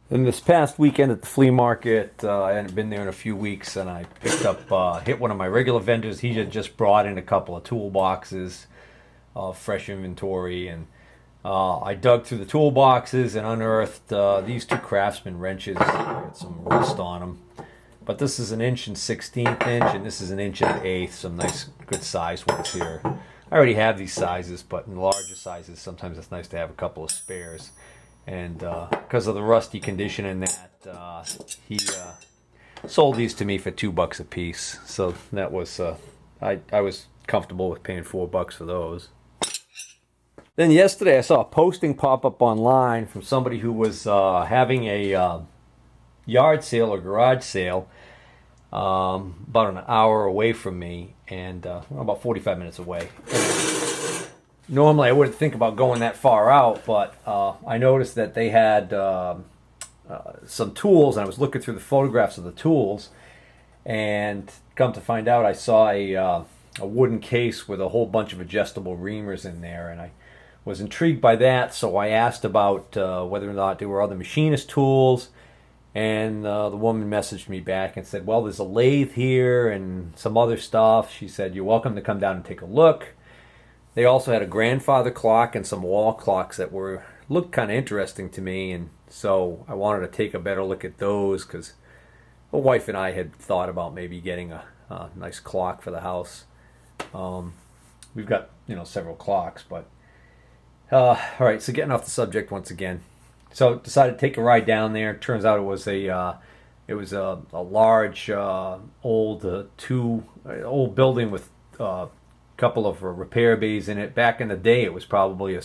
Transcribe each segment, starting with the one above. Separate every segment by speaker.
Speaker 1: In this past weekend at the flea market, I hadn't been there in a few weeks, and I picked up, hit one of my regular vendors. He had just brought in a couple of toolboxes of fresh inventory, and I dug through the toolboxes and unearthed these two Craftsman wrenches. Got some rust on them, but this is an inch and 16th inch, and this is an inch and an eighth. Some nice, good size ones here. I already have these sizes, but in larger sizes, sometimes it's nice to have a couple of spares. And because of the rusty condition in that, he sold these to me for $2 a piece. So that was I was comfortable with paying $4 for those. Then yesterday I saw a posting pop up online from somebody who was having a yard sale or garage sale about an hour away from me, and about 45 minutes away. Normally I wouldn't think about going that far out, but I noticed that they had some tools, and I was looking through the photographs of the tools, and come to find out I saw a wooden case with a whole bunch of adjustable reamers in there, and I was intrigued by that, so I asked about whether or not there were other machinist tools, and the woman messaged me back and said, well, there's a lathe here and some other stuff. She said, you're welcome to come down and take a look. They also had a grandfather clock and some wall clocks that looked kind of interesting to me, and so I wanted to take a better look at those because my wife and I had thought about maybe getting a nice clock for the house. We've got several clocks, but all right. So getting off the subject once again, so decided to take a ride down there. Turns out it was a large old building with couple of repair bays in it. Back in the day, it was probably a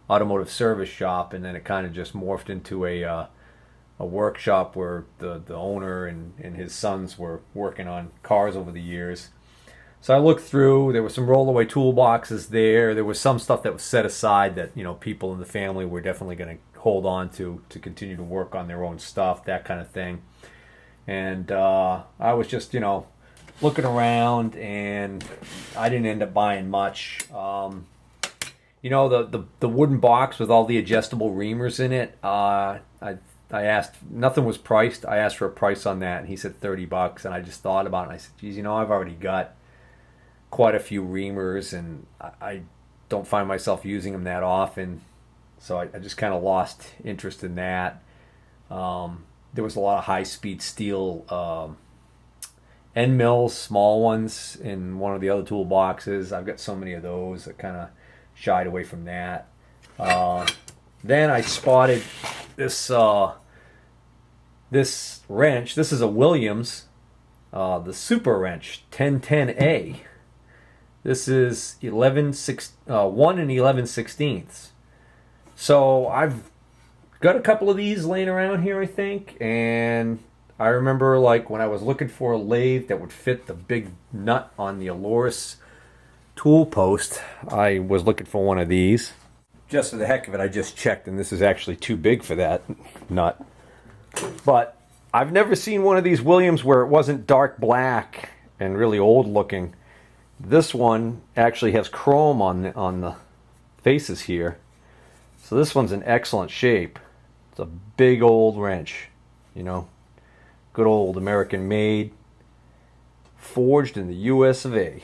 Speaker 1: automotive service shop, and then it kind of just morphed into a workshop where the owner and his sons were working on cars over the years. So I looked through. There were some rollaway toolboxes there. There was some stuff that was set aside that people in the family were definitely going to hold on to continue to work on their own stuff, that kind of thing. And I was just looking around, and I didn't end up buying much. The wooden box with all the adjustable reamers in it. I asked, nothing was priced. I asked for a price on that, and he said $30. And I just thought about it, and I said, geez, I've already got quite a few reamers, and I don't find myself using them that often. So I just kind of lost interest in that. There was a lot of high-speed steel end mills, small ones, in one of the other toolboxes. I've got so many of those. I kind of shied away from that. Then I spotted this wrench. This is a Williams, the Super Wrench 1010A. This is 1 and 11/16. So I've got a couple of these laying around here, I think, and I remember when I was looking for a lathe that would fit the big nut on the Aloris tool post, I was looking for one of these. Just for the heck of it, I just checked, and this is actually too big for that nut. But I've never seen one of these Williams where it wasn't dark black and really old looking. This one actually has chrome on the faces here. So this one's in excellent shape. It's a big old wrench, good old American made, forged in the US of A.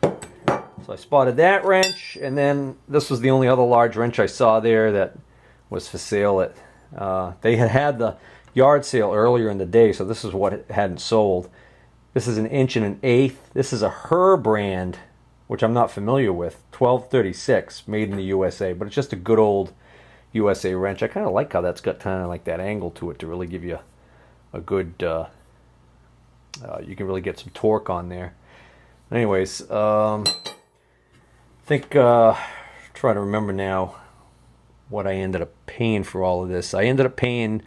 Speaker 1: So I spotted that wrench, and then this was the only other large wrench I saw there that was for sale at they had the yard sale earlier in the day, so this is what it hadn't sold. This is an inch and an eighth. This is a Her brand, which I'm not familiar with, 1236, made in the USA, but it's just a good old USA wrench. I kind of like how that's got kind of like that angle to it to really give you a good, you can really get some torque on there. Anyways, I think, try to remember now what I ended up paying for all of this. I ended up paying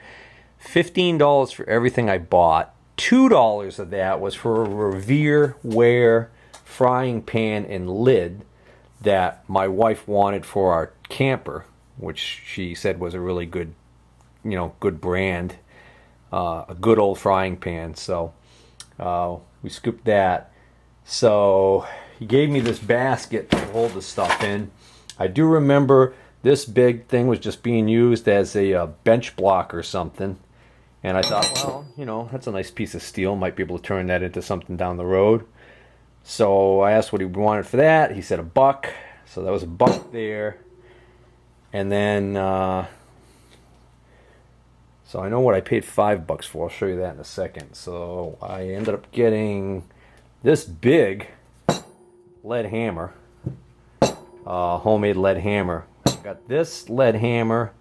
Speaker 1: $15 for everything I bought. $2 of that was for a Revere ware frying pan and lid that my wife wanted for our camper, which she said was a really good, good brand, a good old frying pan. So we scooped that. So he gave me this basket to hold the stuff in. I do remember this big thing was just being used as a bench block or something. And I thought, well, you know, that's a nice piece of steel. Might be able to turn that into something down the road. So I asked what he wanted for that. He said $1. So that was $1 there. And then, so I know what I paid $5 for. I'll show you that in a second. So I ended up getting this big lead hammer, homemade lead hammer. Got this lead hammer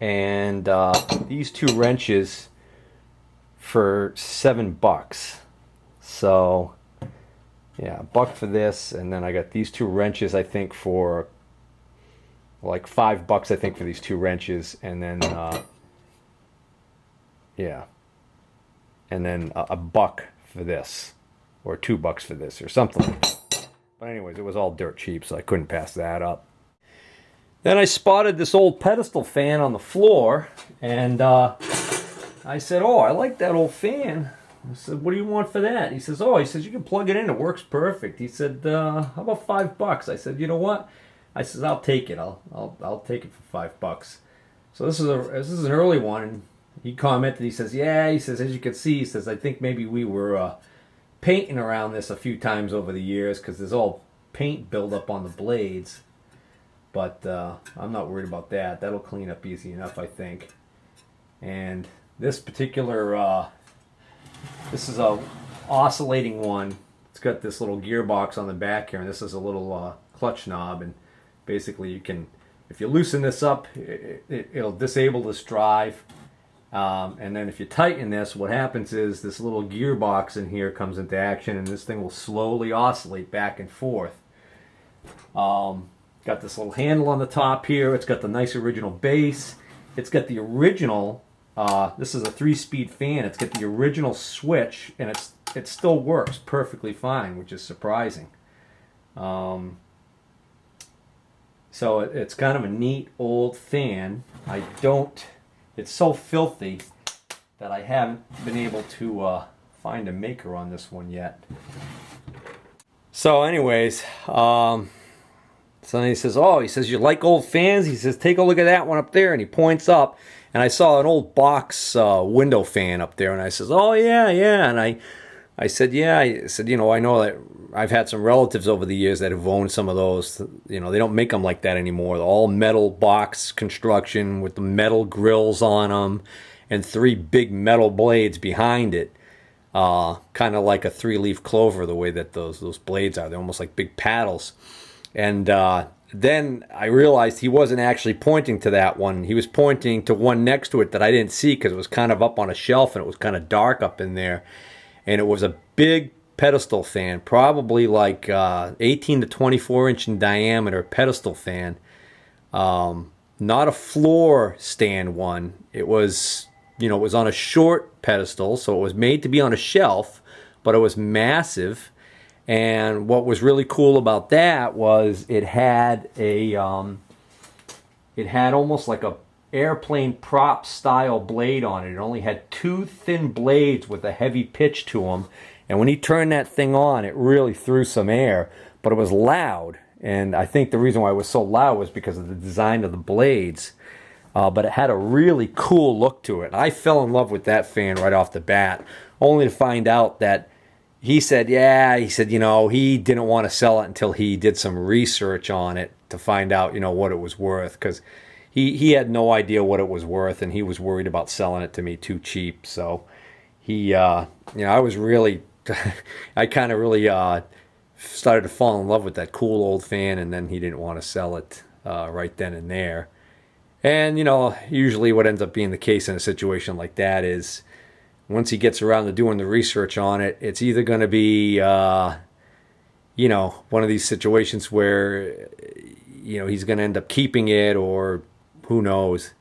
Speaker 1: and these 2 wrenches for $7. So yeah, $1 for this, and then I got these 2 wrenches I think for like $5 I think for these 2 wrenches, and then yeah, and then $1 for this, or $2 for this, or something like that. But anyways, it was all dirt cheap, so I couldn't pass that up. Then I spotted this old pedestal fan on the floor, and I said, oh, I like that old fan. I said, what do you want for that? He says, oh, he says, you can plug it in, it works perfect. He said, how about $5? I said, you know what? I says, I'll take it. I'll take it for $5. So this is an early one, and he commented, he says, yeah, he says, as you can see, he says, I think maybe we were painting around this a few times over the years, because there's all paint buildup on the blades. But I'm not worried about that. That'll clean up easy enough, I think. And this particular, this is a oscillating one. It's got this little gearbox on the back here, and this is a little clutch knob. And basically, you can, if you loosen this up, it'll disable this drive. And then if you tighten this, what happens is this little gearbox in here comes into action, and this thing will slowly oscillate back and forth. Got this little handle on the top here. It's got the nice original base. It's got the original, this is a 3-speed fan. It's got the original switch, and it still works perfectly fine, which is surprising. So it's kind of a neat old fan. It's so filthy that I haven't been able to find a maker on this one yet. So anyways, so then he says, oh, he says, you like old fans? He says, take a look at that one up there. And he points up, and I saw an old box window fan up there. And I says, oh, yeah, yeah. And I said, yeah. I said, you know, I know that I've had some relatives over the years that have owned some of those. You know, they don't make them like that anymore. They're all metal box construction with the metal grills on them and 3 big metal blades behind it. Kind of like a 3-leaf clover, the way that those blades are. They're almost like big paddles. And then I realized he wasn't actually pointing to that one. He was pointing to one next to it that I didn't see because it was kind of up on a shelf and it was kind of dark up in there. And it was a big pedestal fan, probably like 18 to 24 inch in diameter pedestal fan. Not a floor stand one. It was, you know, it was on a short pedestal, so it was made to be on a shelf, but it was massive. And what was really cool about that was it had almost like a airplane prop style blade on it. It only had 2 thin blades with a heavy pitch to them. And when he turned that thing on, it really threw some air, but it was loud. And I think the reason why it was so loud was because of the design of the blades. But it had a really cool look to it. I fell in love with that fan right off the bat, only to find out that he said, you know, he didn't want to sell it until he did some research on it to find out, you know, what it was worth. Because he had no idea what it was worth, and he was worried about selling it to me too cheap. So he, you know, I was really, I kind of really started to fall in love with that cool old fan, and then he didn't want to sell it right then and there. And, you know, usually what ends up being the case in a situation like that is, once he gets around to doing the research on it, it's either going to be, you know, one of these situations where, you know, he's going to end up keeping it, or who knows.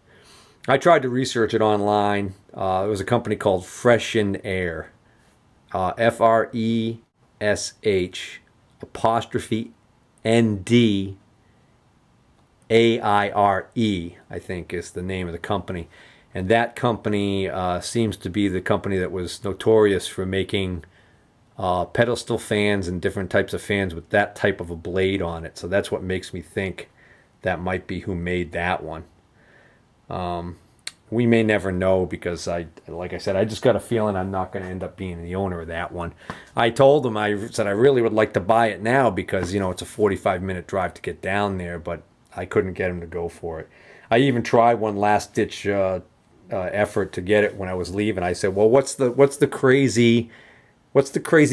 Speaker 1: I tried to research it online. There was a company called Freshen Air, FRESH apostrophe ND AIRE, I think is the name of the company. And that company seems to be the company that was notorious for making pedestal fans and different types of fans with that type of a blade on it. So that's what makes me think that might be who made that one. We may never know because like I said, I just got a feeling I'm not going to end up being the owner of that one. I told him, I said I really would like to buy it now because, it's a 45-minute drive to get down there, but I couldn't get him to go for it. I even tried one last-ditch effort to get it when I was leaving. I said, well, what's the crazy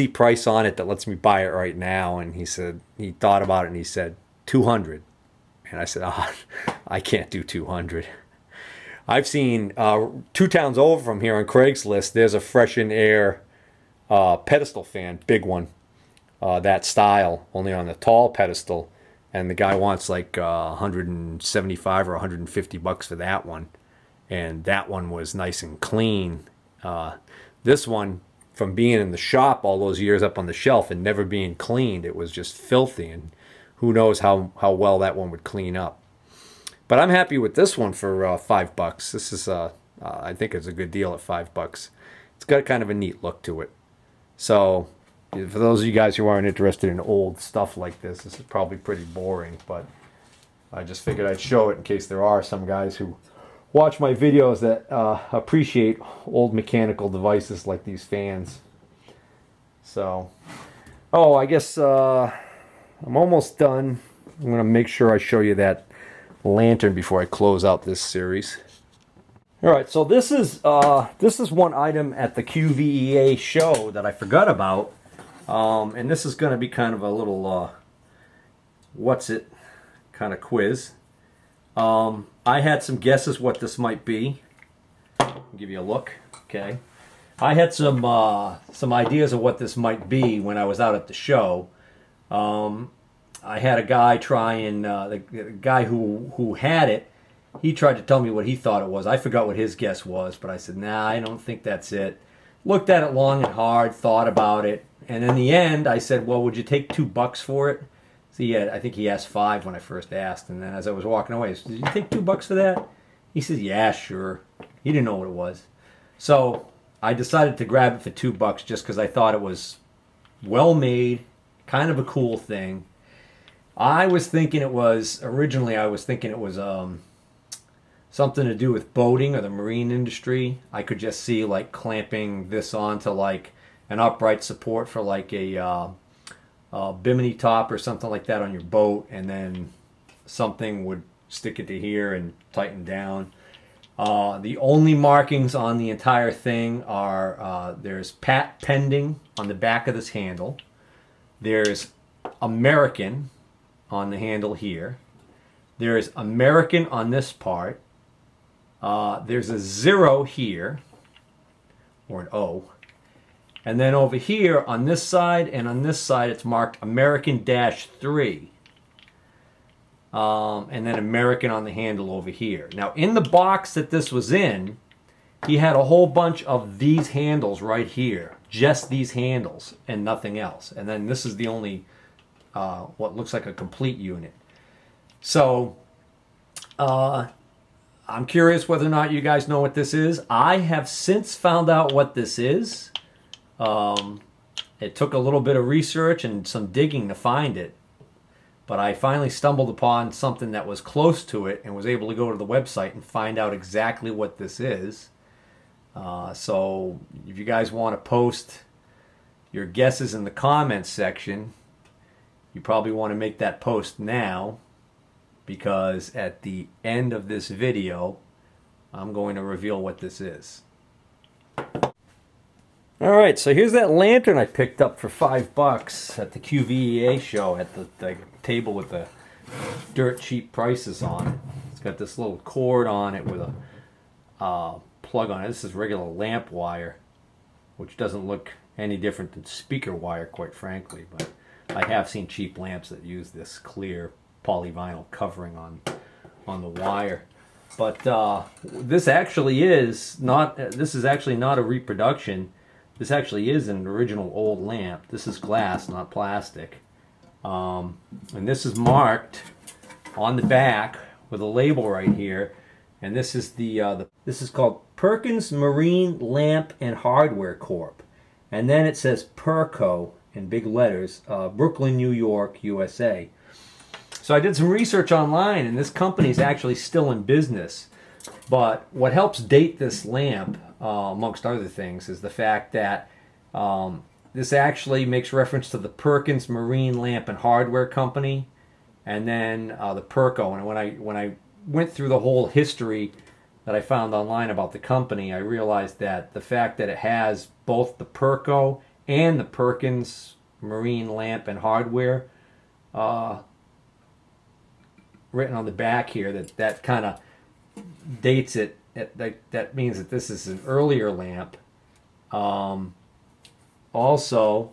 Speaker 1: price on it that lets me buy it right now? And he said, he thought about it and he said, 200. And I said, I can't do 200. I've seen 2 towns over from here on Craigslist, there's a Fresh and Air pedestal fan, big one, that style, only on the tall pedestal. And the guy wants like 175 or 150 bucks for that one. And that one was nice and clean. This one, from being in the shop all those years up on the shelf and never being cleaned, it was just filthy. And who knows how well that one would clean up. But I'm happy with this one for $5. This is, I think it's a good deal at $5. It's got kind of a neat look to it. So, for those of you guys who aren't interested in old stuff like this is probably pretty boring. But I just figured I'd show it in case there are some guys who watch my videos that appreciate old mechanical devices like these fans. So, I guess I'm almost done. I'm going to make sure I show you that lantern before I close out this series. All right, so this is one item at the QVEA show that I forgot about, and this is going to be kind of a little what's it kind of quiz. I had some guesses what this might be. I'll give you a look. Okay, I had some ideas of what this might be when I was out at the show. I had a guy try and the guy who had it, he tried to tell me what he thought it was. I forgot what his guess was, but I said, nah, I don't think that's it. Looked at it long and hard, thought about it, and in the end, I said, well, would you take $2 for it? So I think he asked $5 when I first asked, and then as I was walking away, I said, did you take $2 for that? He says, yeah, sure. He didn't know what it was. So I decided to grab it for $2 just because I thought it was well made, kind of a cool thing. I was thinking it was something to do with boating or the marine industry. I could just see like clamping this onto like an upright support for like a bimini top or something like that on your boat, and then something would stick it to here and tighten down. The only markings on the entire thing are there's Pat Pending on the back of this handle. There's American on the handle here. There's American on this part. There's a 0 here, or an O. And then over here on this side and on this side it's marked American-3. And then American on the handle over here. Now in the box that this was in, he had a whole bunch of these handles right here. Just these handles and nothing else. And then this is the only what looks like a complete unit. So I'm curious whether or not you guys know what this is. I have since found out what this is. It took a little bit of research and some digging to find it, but I finally stumbled upon something that was close to it and was able to go to the website and find out exactly what this is. So if you guys want to post your guesses in the comments section, you probably want to make that post now, because at the end of this video, I'm going to reveal what this is. All right, so here's that lantern I picked up for $5 at the QVEA show at the table with the dirt cheap prices on it. It's got this little cord on it with a plug on it. This is regular lamp wire, which doesn't look any different than speaker wire, quite frankly, but I have seen cheap lamps that use this clear polyvinyl covering on the wire. But this actually is not. This is actually not a reproduction. This actually is an original old lamp. This is glass, not plastic. And this is marked on the back with a label right here. And this is this is called Perkins Marine Lamp and Hardware Corp. And then it says Perco in big letters, Brooklyn, New York, USA. So I did some research online, and this company is actually still in business. But what helps date this lamp, amongst other things, is the fact that this actually makes reference to the Perkins Marine Lamp and Hardware Company, and then the Perco. And when I went through the whole history that I found online about the company, I realized that the fact that it has both the Perco and the Perkins Marine Lamp and Hardware written on the back here, that kind of dates it. That means that this is an earlier lamp. Also,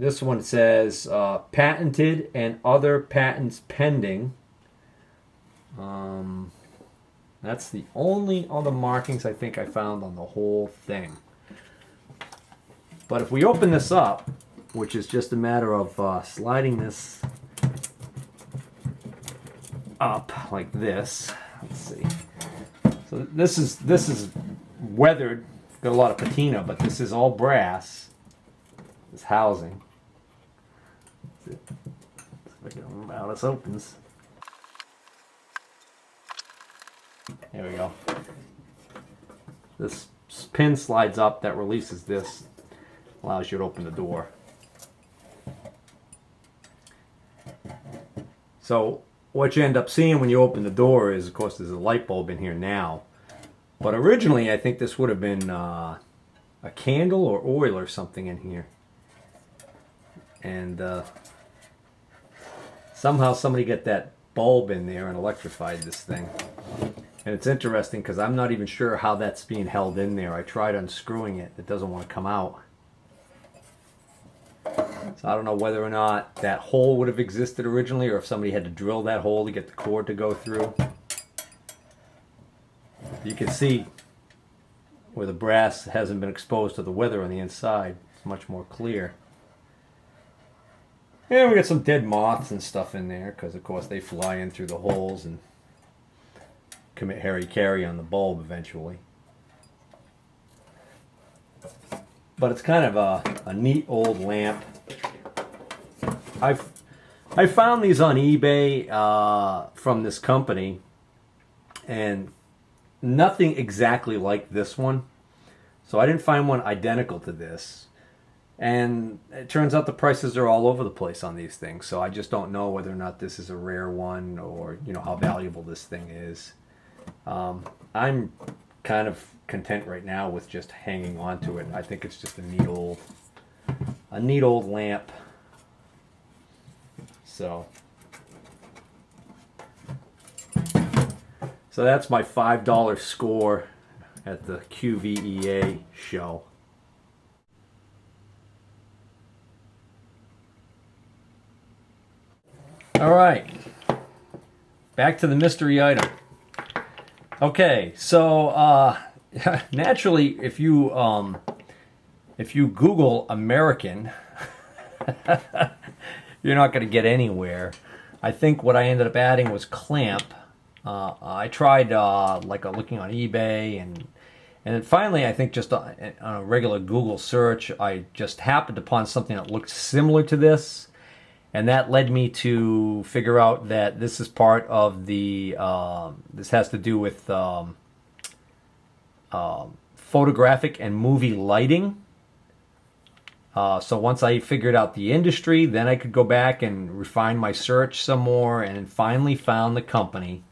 Speaker 1: this one says patented and other patents pending. That's the only other markings I think I found on the whole thing. But if we open this up, which is just a matter of sliding this up like this. Let's see. So this is weathered, got a lot of patina, but this is all brass. This housing. Let's see if I can remember how this opens. There we go. This pin slides up that releases this, allows you to open the door. So what you end up seeing when you open the door is, of course, there's a light bulb in here now. But originally, I think this would have been a candle or oil or something in here. And somehow somebody got that bulb in there and electrified this thing. And it's interesting because I'm not even sure how that's being held in there. I tried unscrewing it. It doesn't want to come out. So I don't know whether or not that hole would have existed originally, or if somebody had to drill that hole to get the cord to go through. You can see where the brass hasn't been exposed to the weather on the inside. It's much more clear. And we got some dead moths and stuff in there because, of course, they fly in through the holes and commit hara-kiri on the bulb eventually. But it's kind of a neat old lamp. I found these on eBay from this company, and nothing exactly like this one. So I didn't find one identical to this. And it turns out the prices are all over the place on these things. So I just don't know whether or not this is a rare one, or how valuable this thing is. I'm kind of content right now with just hanging on to it. I think it's just a neat old lamp. So that's my $5 score at the QVEA show. All right, back to the mystery item. Okay, so naturally, if you Google American, you're not going to get anywhere. I think what I ended up adding was clamp. I tried looking on eBay, and then finally, I think just on a regular Google search, I just happened upon something that looked similar to this. And that led me to figure out that this is part of the, this has to do with photographic and movie lighting. So once I figured out the industry, then I could go back and refine my search some more, and finally found the company.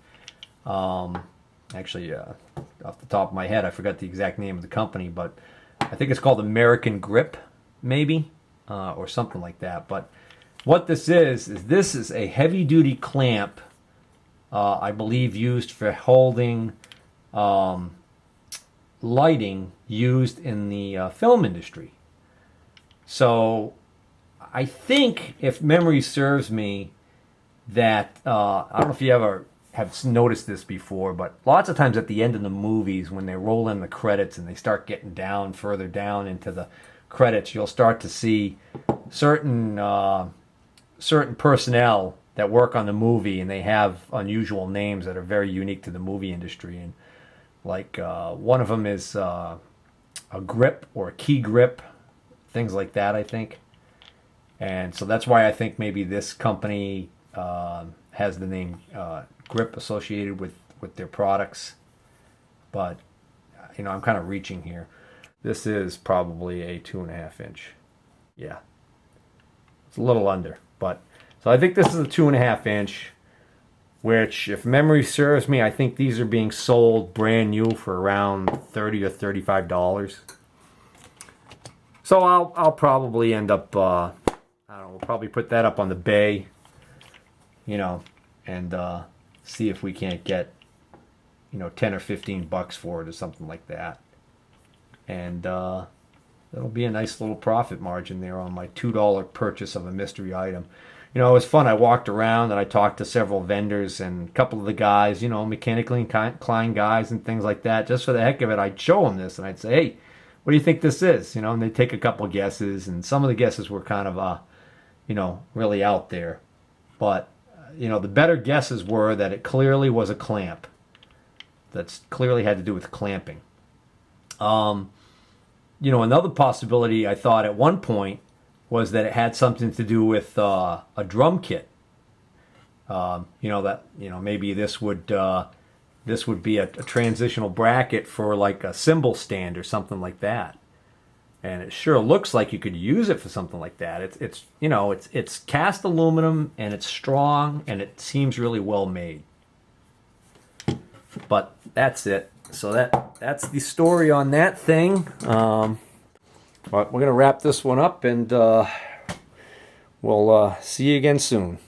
Speaker 1: Actually, off the top of my head, I forgot the exact name of the company, but I think it's called American Grip, maybe, or something like that. But what this is a heavy-duty clamp, I believe, used for holding lighting used in the film industry. So I think, if memory serves me, that I don't know if you ever have noticed this before, but lots of times at the end of the movies, when they roll in the credits and they start getting further down into the credits, you'll start to see certain personnel that work on the movie, and they have unusual names that are very unique to the movie industry. And like one of them is a grip or a key grip, things like that, I think. And so that's why I think maybe this company has the name grip associated with their products. But you know, I'm kind of reaching here. This is probably a 2.5 inch. Yeah, it's a little under, but so I think this is a 2.5 inch. Which, if memory serves me, I think these are being sold brand new for around $30 or $35. So I'll probably end up, I don't know, we'll probably put that up on the bay, you know, and see if we can't get, you know, 10 or 15 bucks for it or something like that. And that'll be a nice little profit margin there on my $2 purchase of a mystery item. You know, it was fun. I walked around and I talked to several vendors and a couple of the guys, you know, mechanically inclined guys and things like that. Just for the heck of it, I'd show them this and I'd say, hey, what do you think this is? You know, and they'd take a couple of guesses, and some of the guesses were kind of, you know, really out there. But, you know, the better guesses were that it clearly was a clamp. That's clearly had to do with clamping. You know, another possibility I thought at one point was that it had something to do with a drum kit. You know, that, you know, maybe this would be a transitional bracket for like a cymbal stand or something like that. And it sure looks like you could use it for something like that. It's you know, it's cast aluminum and it's strong and it seems really well made. But that's it. So that's the story on that thing. But we're going to wrap this one up, and we'll see you again soon.